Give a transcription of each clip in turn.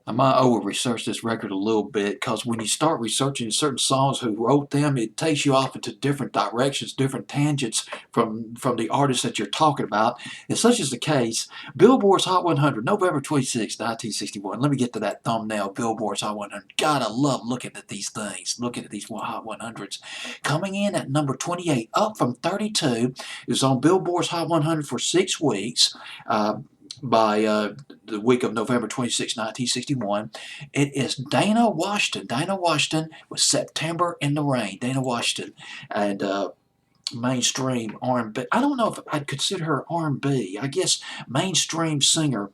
I might over-research this record a little bit because when you start researching certain songs, who wrote them, it takes you off into different directions, different tangents from the artist that you're talking about. And such is the case. Billboard's Hot 100, November 26, 1961. Let me get to that thumbnail, Billboard's Hot 100. God, I love looking at these things, looking at these Hot 100s. Coming in at number 28, up from 32. It was on Billboard's Hot 100 for 6 weeks. By the week of November 26, 1961. It is Dana Washington. Dana Washington with September in the Rain. Dana Washington. And mainstream R&B. I don't know if I'd consider her R&B. I guess mainstream singer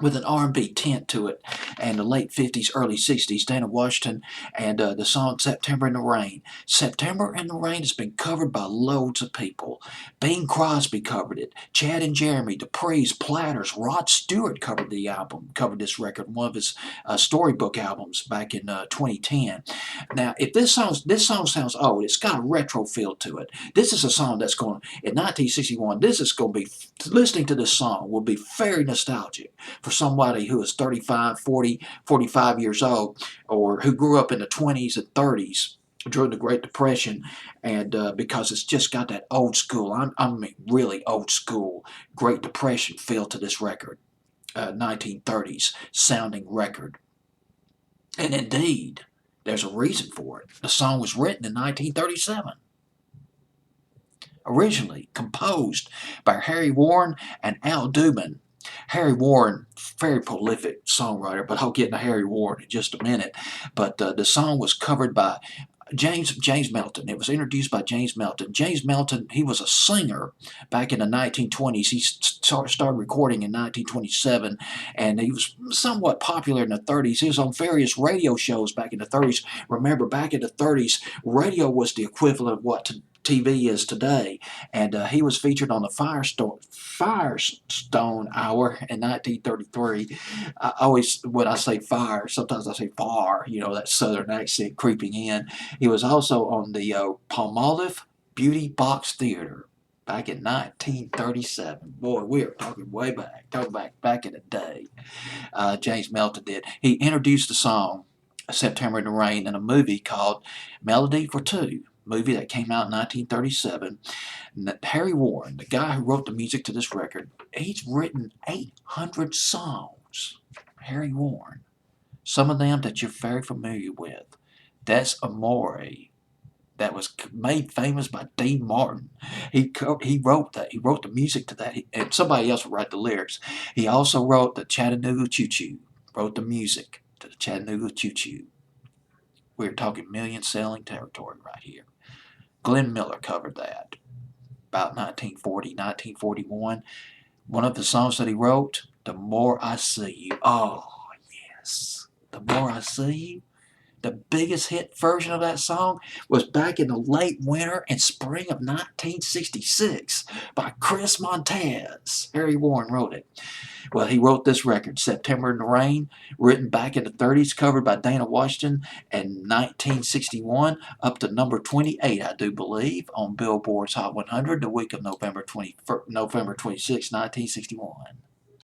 with an R&B tint to it, and the late 50s, early 60s, Dana Washington, and the song September in the Rain. September in the Rain has been covered by loads of people. Bing Crosby covered it. Chad and Jeremy, Dupree's, Platters, Rod Stewart covered this record, one of his storybook albums back in 2010. Now, if this song sounds old, it's got a retro feel to it. This is a song that's going, in 1961, this is going to be, listening to this song will be very nostalgic for somebody who is 35, 40, 45 years old, or who grew up in the 20s and 30s during the Great Depression, and because it's just got that old school, I mean really old school Great Depression feel to this record, 1930s sounding record. And indeed, there's a reason for it. The song was written in 1937. Originally composed by Harry Warren and Al Dubin. Harry Warren, very prolific songwriter, but I'll get into Harry Warren in just a minute. But the song was covered by James Melton. It was introduced by James Melton. James Melton, he was a singer back in the 1920s. He started recording in 1927, and he was somewhat popular in the 30s. He was on various radio shows back in the 30s. Remember, back in the 30s, radio was the equivalent of what TV is today, and he was featured on the Firestone Hour in 1933. I always, when I say fire, sometimes I say far, you know, that southern accent creeping in. He was also on the Palmolive Beauty Box Theater back in 1937. Boy, we are talking way back, back in the day. James Melton did. He introduced the song September in the Rain in a movie called Melody for Two, movie that came out in 1937. Harry Warren, the guy who wrote the music to this record, he's written 800 songs. Harry Warren. Some of them that you're very familiar with. That's Amore, that was made famous by Dean Martin. He wrote that. He wrote the music to that, and somebody else would write the lyrics. He also wrote the Chattanooga Choo Choo. Wrote the music to the Chattanooga Choo Choo. We're talking million-selling territory right here. Glenn Miller covered that about 1940, 1941. One of the songs that he wrote, The More I See You. Oh, yes. The More I See You. The biggest hit version of that song was back in the late winter and spring of 1966 by Chris Montez. Harry Warren wrote it. Well, he wrote this record, September in the Rain, written back in the 30s, covered by Dana Washington in 1961, up to number 28, I do believe, on Billboard's Hot 100, the week of November 26, 1961.